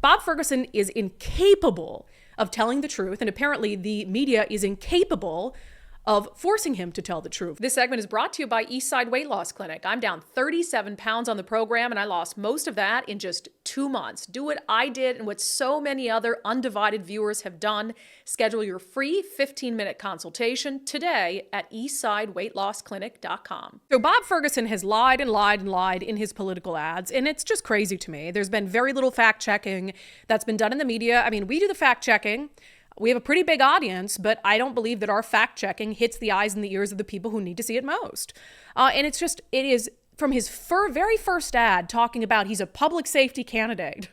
Bob Ferguson is incapable of telling the truth, and apparently the media is incapable of forcing him to tell the truth. This segment is brought to you by Eastside Weight Loss Clinic. I'm down 37 pounds on the program, and I lost most of that in just 2 months. Do what I did and what so many other undivided viewers have done. Schedule your free 15-minute consultation today at eastsideweightlossclinic.com. So Bob Ferguson has lied and lied and lied in his political ads, and it's just crazy to me. There's been very little fact-checking that's been done in the media. I mean, we do the fact-checking. We have a pretty big audience, but I don't believe that our fact-checking hits the eyes and the ears of the people who need to see it most. And it is from his very first ad talking about he's a public safety candidate,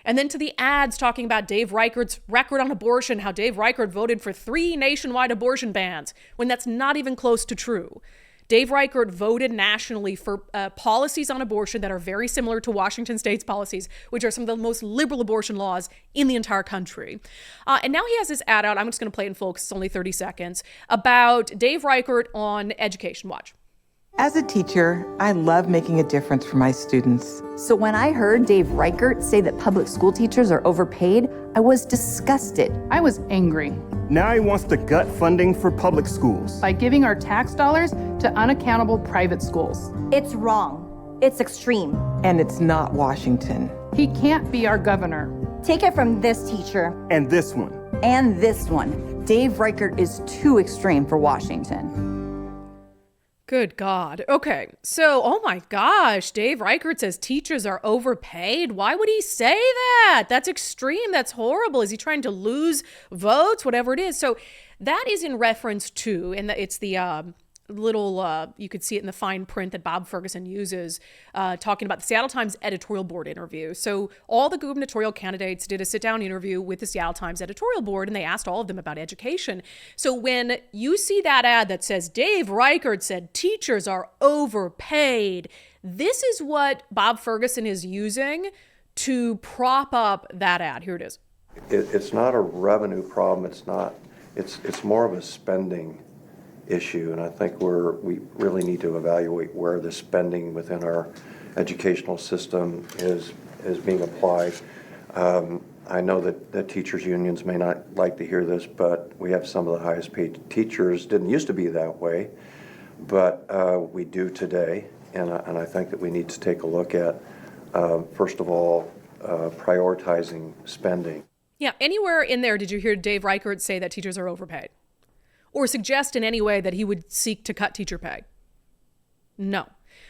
and then to the ads talking about Dave Reichert's record on abortion, how Dave Reichert voted for 3 nationwide abortion bans, when that's not even close to true. Dave Reichert voted nationally for policies on abortion that are very similar to Washington State's policies, which are some of the most liberal abortion laws in the entire country. And now he has this ad out, I'm just going to play it in full because it's only 30 seconds, about Dave Reichert on education. Watch. As a teacher, I love making a difference for my students. So when I heard Dave Reichert say that public school teachers are overpaid, I was disgusted. I was angry. Now he wants to gut funding for public schools by giving our tax dollars to unaccountable private schools. It's wrong. It's extreme. And it's not Washington. He can't be our governor. Take it from this teacher. And this one. And this one. Dave Reichert is too extreme for Washington. Good God. Okay, so, oh my gosh, Dave Reichert says teachers are overpaid. Why would he say that? That's extreme. That's horrible. Is he trying to lose votes? Whatever it is. So that is in reference to, and it's the little, you could see it in the fine print that Bob Ferguson uses, talking about the Seattle Times editorial board interview. So all the gubernatorial candidates did a sit-down interview with the Seattle Times editorial board, and they asked all of them about education. So when you see that ad that says, Dave Reichert said teachers are overpaid, this is what Bob Ferguson is using to prop up that ad. Here it is. It's not a revenue problem. It's more of a spending issue, and I think we really need to evaluate where the spending within our educational system is being applied. I know that teachers' unions may not like to hear this, but we have some of the highest paid teachers. Didn't used to be that way, but we do today, and I think that we need to take a look at, first of all, prioritizing spending. Yeah, anywhere in there did you hear Dave Reichert say that teachers are overpaid? Or suggest in any way that he would seek to cut teacher pay? No.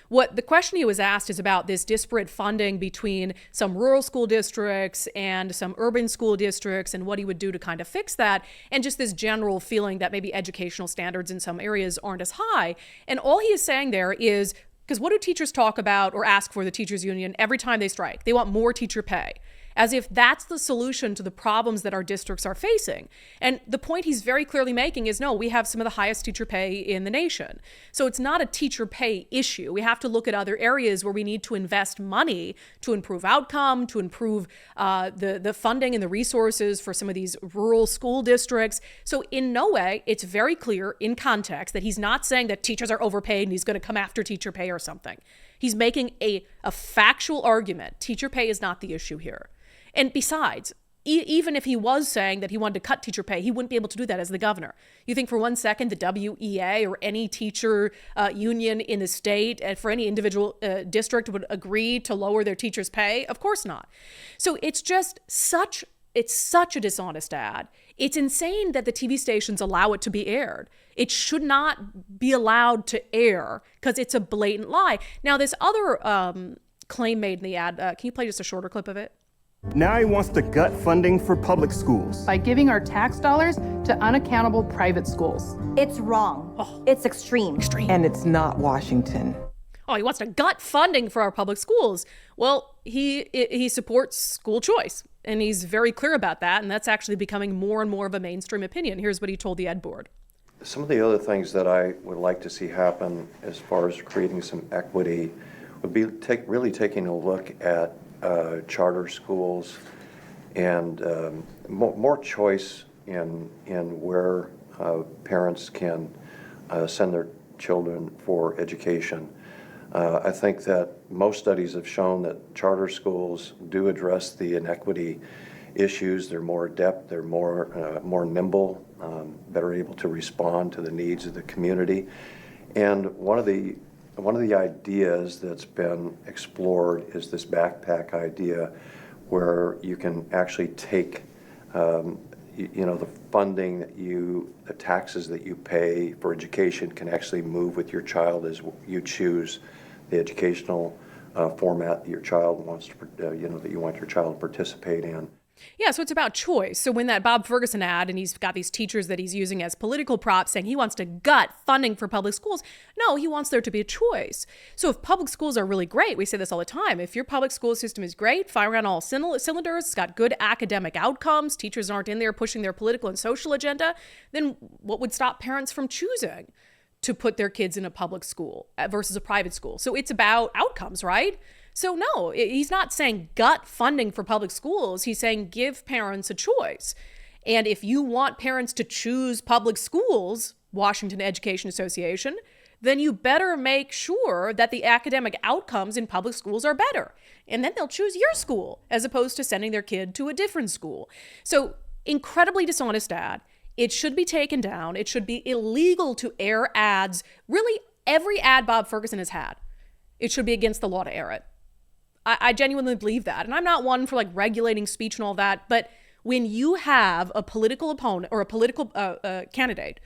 What the question he was asked is about this disparate funding between some rural school districts and some urban school districts, and what he would do to kind of fix that, and just this general feeling that maybe educational standards in some areas aren't as high. And all he is saying there is, because what do teachers talk about or ask for, the teachers union, every time they strike? They want more teacher pay, as if that's the solution to the problems that our districts are facing. And the point he's very clearly making is, no, we have some of the highest teacher pay in the nation. So it's not a teacher pay issue. We have to look at other areas where we need to invest money to improve outcome, to improve the funding and the resources for some of these rural school districts. So in no way, it's very clear in context that he's not saying that teachers are overpaid and he's going to come after teacher pay or something. He's making a factual argument. Teacher pay is not the issue here. And besides, even if he was saying that he wanted to cut teacher pay, he wouldn't be able to do that as the governor. You think for 1 second the WEA or any teacher union in the state and for any individual district would agree to lower their teachers' pay? Of course not. So it's such a dishonest ad. It's insane that the TV stations allow it to be aired. It should not be allowed to air because it's a blatant lie. Now, this other claim made in the ad, can you play just a shorter clip of it? Now he wants to gut funding for public schools by giving our tax dollars to unaccountable private schools. It's wrong. It's extreme. And it's not Washington. Oh, he wants to gut funding for our public schools. Well, he supports school choice, and he's very clear about that, and that's actually becoming more and more of a mainstream opinion. Here's what he told the Ed Board. Some of the other things that I would like to see happen as far as creating some equity would be really taking a look at charter schools and more choice in where parents can send their children for education. I think that most studies have shown that charter schools do address the inequity issues. They're more adept, they're more nimble, better able to respond to the needs of the community. And one of the ideas that's been explored is this backpack idea, where you can actually take the funding that the taxes that you pay for education can actually move with your child as you choose the educational format that your child wants to, that you want your child to participate in. Yeah, so it's about choice. So when that Bob Ferguson ad, and he's got these teachers that he's using as political props saying he wants to gut funding for public schools, no, he wants there to be a choice. So if public schools are really great, we say this all the time, if your public school system is great, firing on all cylinders, it's got good academic outcomes, teachers aren't in there pushing their political and social agenda, then what would stop parents from choosing to put their kids in a public school versus a private school? So it's about outcomes, right? So no, he's not saying gut funding for public schools. He's saying give parents a choice. And if you want parents to choose public schools, Washington Education Association, then you better make sure that the academic outcomes in public schools are better. And then they'll choose your school as opposed to sending their kid to a different school. So incredibly dishonest ad. It should be taken down. It should be illegal to air ads. Really, every ad Bob Ferguson has had, it should be against the law to air it. I genuinely believe that. And I'm not one for like regulating speech and all that. But when you have a political opponent or a political candidate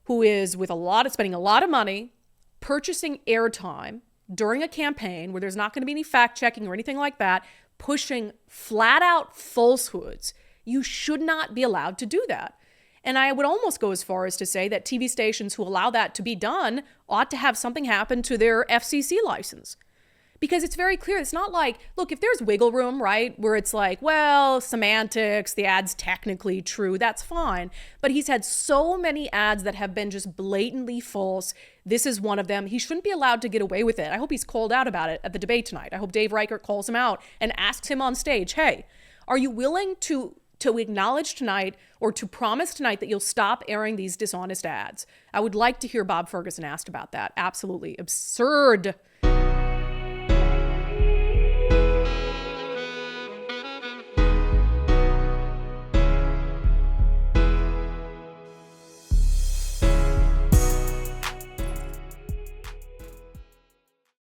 who is spending a lot of money, purchasing airtime during a campaign where there's not going to be any fact checking or anything like that, pushing flat out falsehoods, you should not be allowed to do that. And I would almost go as far as to say that TV stations who allow that to be done ought to have something happen to their FCC license. Because it's very clear. It's not like, look, if there's wiggle room, right, where it's like, well, semantics, the ad's technically true, that's fine. But he's had so many ads that have been just blatantly false. This is one of them. He shouldn't be allowed to get away with it. I hope he's called out about it at the debate tonight. I hope Dave Reichert calls him out and asks him on stage, hey, are you willing to acknowledge tonight or to promise tonight that you'll stop airing these dishonest ads? I would like to hear Bob Ferguson asked about that. Absolutely absurd.